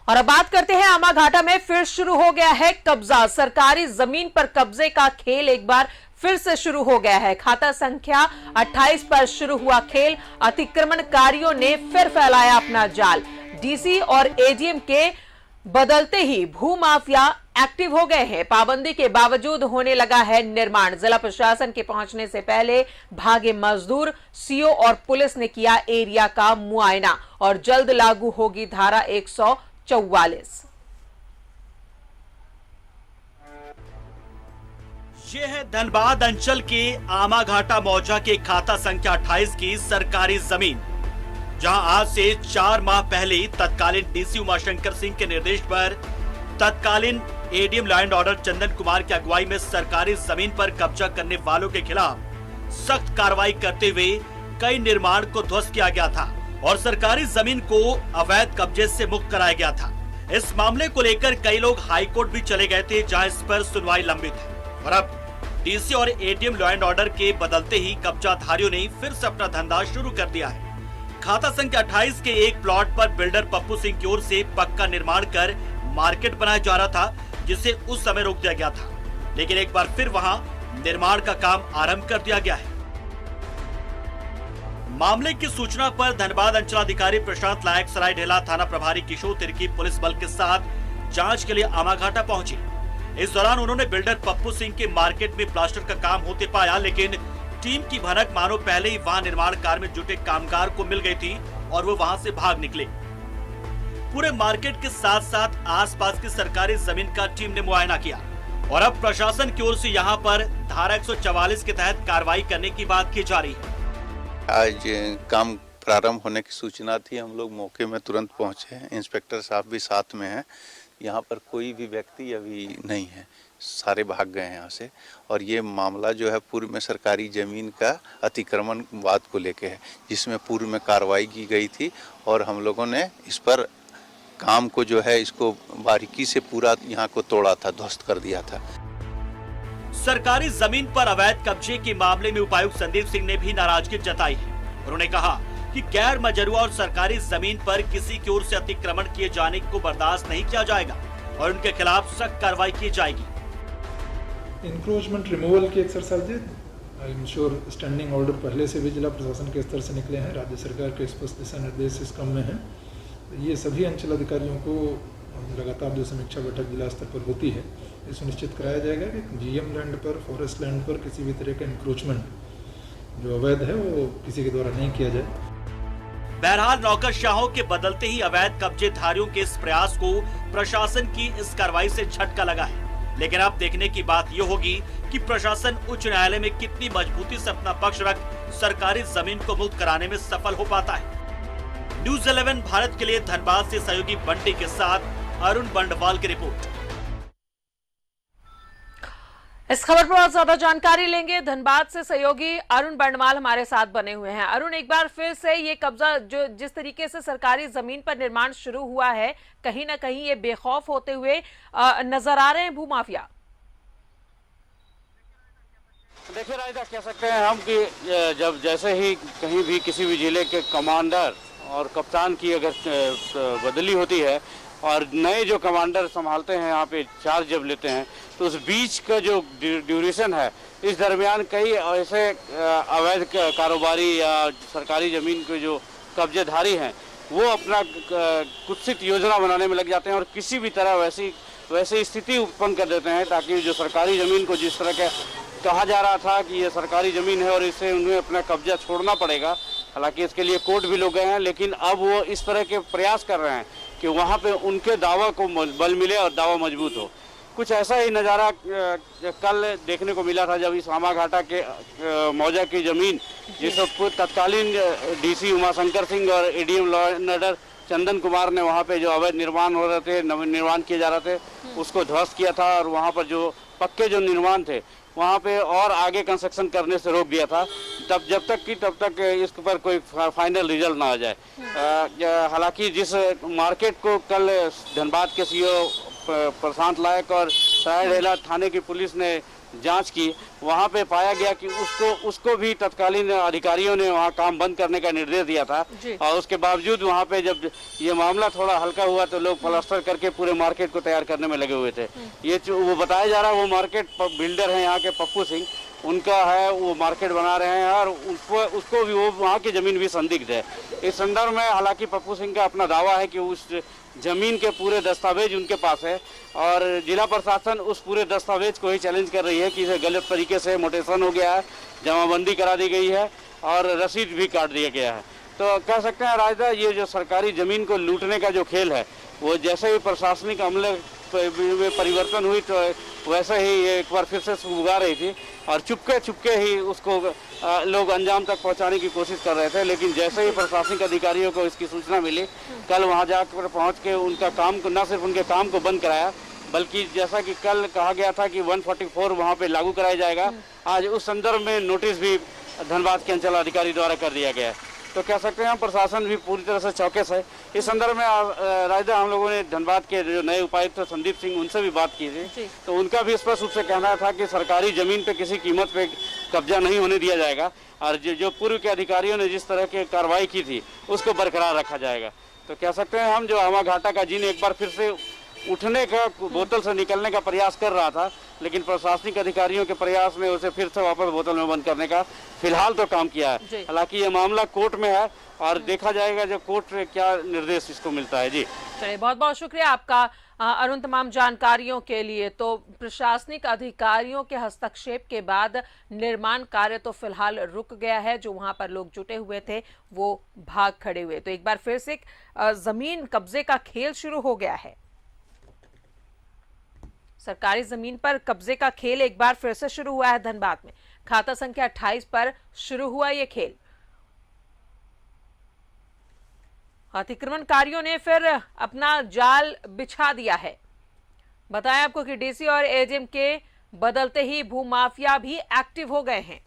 और अब बात करते हैं आमाघाटा में फिर शुरू हो गया है कब्जा। सरकारी जमीन पर कब्जे का खेल एक बार फिर से शुरू हो गया है। खाता संख्या 28 पर शुरू हुआ खेल। अतिक्रमणकारियों ने फिर फैलाया अपना जाल। डीसी और एडीएम के बदलते ही भूमाफिया एक्टिव हो गए हैं। पाबंदी के बावजूद होने लगा है निर्माण। जिला प्रशासन के पहुंचने से पहले भागे मजदूर। सीओ और पुलिस ने किया एरिया का मुआयना और जल्द लागू होगी धारा 144। ये है धनबाद अंचल के आमाघाटा मौजा के खाता संख्या 28 की सरकारी जमीन, जहां आज से 4 माह पहले तत्कालीन डीसी उमाशंकर सिंह के निर्देश पर तत्कालीन ADM law and order Chandan Kumar की अगुवाई में सरकारी जमीन पर कब्जा करने वालों के खिलाफ सख्त कार्रवाई करते हुए कई निर्माण को ध्वस्त किया गया था और सरकारी जमीन को अवैध कब्जे से मुक्त कराया गया था। इस मामले को लेकर कई लोग हाईकोर्ट भी चले गए थे, जहां इस पर सुनवाई लंबित है और अब डीसी और एडीएम लॉ एंड ऑर्डर के बदलते ही कब्जाधारियों ने फिर से अपना धंधा शुरू कर दिया है। खाता संख्या 28 के एक प्लॉट पर बिल्डर पप्पू सिंह की ओर से पक्का निर्माण कर मार्केट बनाया जा रहा था, जिसे उस समय रोक दिया गया था, लेकिन एक बार फिर वहां निर्माण का काम आरंभ कर दिया गया है। मामले की सूचना पर धनबाद अंचलाधिकारी प्रशांत लायक सरायढेला थाना प्रभारी किशोर तिर्की पुलिस बल के साथ जांच के लिए आमाघाटा पहुंचे। इस दौरान उन्होंने बिल्डर पप्पू सिंह के मार्केट में प्लास्टर का काम होते पाया, लेकिन टीम की भनक मानो पहले ही वहां निर्माण कार्य में जुटे कामगार को मिल गई थी और वो वहां से भाग निकले। पूरे मार्केट के साथ साथ आसपास की सरकारी जमीन का टीम ने मुआयना किया और अब प्रशासन की ओर से यहां पर धारा 144 के तहत कार्रवाई करने की बात की जा रही है। आज काम प्रारंभ होने की सूचना थी, हम लोग मौके में तुरंत पहुंचे। इंस्पेक्टर साहब भी साथ में हैं। यहाँ पर कोई भी व्यक्ति अभी नहीं है, सारे भाग गए हैं यहाँ से। और ये मामला जो है पूर्व में सरकारी जमीन का अतिक्रमण वाद को लेके है, जिसमें पूर्व में कार्रवाई की गई थी और हम लोगों ने इस पर काम को जो है इसको बारीकी से पूरा यहाँ को तोड़ा था, ध्वस्त कर दिया था। सरकारी जमीन पर अवैध कब्जे के मामले में उपायुक्त संदीप सिंह ने भी नाराजगी जताई है। उन्होंने कहा कि गैर मजरूआ और सरकारी जमीन पर किसी की ओर से अतिक्रमण किए जाने को बर्दाश्त नहीं किया जाएगा और उनके खिलाफ सख्त कार्रवाई की जाएगी। इंक्रोचमेंट रिमूवल की exercise I am sure standing order पहले से भी जिला प्रशासन के स्तर से निकले हैं, राज्य सरकार के स्पष्ट दिशा निर्देश इस क्रम में है। ये सभी अंचल अधिकारियों को लगातार जो समीक्षा बैठक जिला स्तर पर होती है, ये सुनिश्चित कराया जाएगा कि जीएम लैंड पर, फॉरेस्ट लैंड पर किसी भी तरह का इंक्रोचमेंट जो अवैध है वो किसी के द्वारा नहीं किया जाए। बहरहाल नौकरशाहों के बदलते ही अवैध कब्जेधारियों के इस प्रयास को प्रशासन की इस कार्रवाई से झटका लगा है, लेकिन अब देखने की बात ये होगी कि प्रशासन उच्च न्यायालय में कितनी मजबूती से अपना पक्ष रख सरकारी जमीन को मुक्त कराने में सफल हो पाता है। न्यूज़ 11 भारत के लिए धनबाद से सहयोगी बंटी के साथ अरुण बंडवाल की रिपोर्ट। इस खबर पर और ज्यादा जानकारी लेंगे। धनबाद से सहयोगी अरुण बंडवाल हमारे साथ बने हुए हैं। अरुण, एक बार फिर से ये कब्जा जो जिस तरीके से सरकारी जमीन पर निर्माण शुरू हुआ है, कहीं ना कहीं ये बेखौफ होते हुए नजर आ रहे हैं भूमाफिया। देखिए राजा, कह सकते हैं हम कि जब जैसे ही कहीं भी किसी भी जिले के कमांडर और कप्तान की अगर बदली होती है और नए जो कमांडर संभालते हैं यहाँ पे चार्ज जब लेते हैं, तो उस बीच का जो ड्यूरेशन है, इस दरमियान कई ऐसे अवैध कारोबारी या सरकारी ज़मीन के जो कब्जेधारी हैं वो अपना कुत्सित योजना बनाने में लग जाते हैं और किसी भी तरह वैसी स्थिति उत्पन्न कर देते हैं ताकि जो सरकारी ज़मीन को जिस तरह के कहा जा रहा था कि ये सरकारी ज़मीन है और इससे उन्हें अपना कब्जा छोड़ना पड़ेगा, हालांकि इसके लिए कोर्ट भी लोग गए हैं, लेकिन अब वो इस तरह के प्रयास कर रहे हैं कि वहाँ पे उनके दावा को बल मिले और दावा मजबूत हो। कुछ ऐसा ही नज़ारा कल देखने को मिला था जब इस आमाघाटा के मौजा की ज़मीन जिसको तत्कालीन डीसी उमाशंकर सिंह और ADM law and order Chandan Kumar ने वहाँ पे जो अवैध निर्माण हो रहे थे, निर्माण किए जा रहे थे, उसको ध्वस्त किया था और वहाँ पर जो पक्के जो निर्माण थे वहाँ पे और आगे कंस्ट्रक्शन करने से रोक दिया था, जब तक इस पर कोई फाइनल रिजल्ट ना आ जाए। हालांकि जिस मार्केट को कल धनबाद के सीओ प्रशांत लायक और सरायढेला थाने की पुलिस ने जांच की, वहां पे पाया गया कि उसको भी तत्कालीन अधिकारियों ने वहां काम बंद करने का निर्देश दिया था। और उसके बावजूद वहां पे जब ये मामला थोड़ा हल्का हुआ तो लोग प्लास्टर करके पूरे मार्केट को तैयार करने में लगे हुए थे। ये वो बताया जा रहा है, वो मार्केट बिल्डर है यहाँ के पप्पू सिंह, उनका है, वो मार्केट बना रहे हैं और उसको भी वो वहाँ की ज़मीन भी संदिग्ध है। इस संदर्भ में हालांकि पप्पू सिंह का अपना दावा है कि उस ज़मीन के पूरे दस्तावेज उनके पास है और जिला प्रशासन उस पूरे दस्तावेज को ही चैलेंज कर रही है कि इसे गलत तरीके से मोटेशन हो गया है, जमाबंदी करा दी गई है और रसीद भी काट दिया गया है। तो कह सकते हैं राजदा, ये जो सरकारी ज़मीन को लूटने का जो खेल है वो जैसे ही प्रशासनिक अमले में परिवर्तन हुई तो वैसे ही एक बार फिर से उगा रही थी और चुपके ही उसको लोग अंजाम तक पहुंचाने की कोशिश कर रहे थे। लेकिन जैसे ही प्रशासनिक अधिकारियों को इसकी सूचना मिली, कल वहां जाकर पहुंच के उनका काम को, न सिर्फ उनके काम को बंद कराया बल्कि जैसा कि कल कहा गया था कि 144 वहां पे लागू कराया जाएगा, आज उस संदर्भ में नोटिस भी धनबाद के अंचल अधिकारी द्वारा कर दिया गया है। तो कह सकते हैं प्रशासन भी पूरी तरह से चौकस है। इस संदर्भ में राजदा हम लोगों ने धनबाद के जो नए उपायुक्त संदीप सिंह, उनसे भी बात की थी, तो उनका भी स्पष्ट रूप से कहना था कि सरकारी जमीन पे किसी कीमत पे कब्जा नहीं होने दिया जाएगा और जो पूर्व के अधिकारियों ने जिस तरह की कार्रवाई की थी उसको बरकरार रखा जाएगा। तो कह सकते हैं हम, जो आमा घाटा का जिन एक बार फिर से उठने का, बोतल से निकलने का प्रयास कर रहा था, लेकिन प्रशासनिक अधिकारियों के प्रयास ने उसे फिर से वापस बोतल में बंद करने का फिलहाल तो काम किया है। हालांकि ये मामला कोर्ट में है और देखा जाएगा जो कोर्ट में क्या निर्देश इसको मिलता है। जी चलिए, बहुत बहुत शुक्रिया आपका अरुण, तमाम जानकारियों के लिए। तो प्रशासनिक अधिकारियों के हस्तक्षेप के बाद निर्माण कार्य तो फिलहाल रुक गया है। जो वहां पर लोग जुटे हुए थे वो भाग खड़े हुए। तो एक बार फिर से जमीन कब्जे का खेल शुरू हो गया है। सरकारी जमीन पर कब्जे का खेल एक बार फिर से शुरू हुआ है धनबाद में। खाता संख्या 28 पर शुरू हुआ ये खेल। अतिक्रमणकारियों ने फिर अपना जाल बिछा दिया है। बताया आपको कि डीसी और एजेएम के बदलते ही भूमाफिया भी एक्टिव हो गए हैं।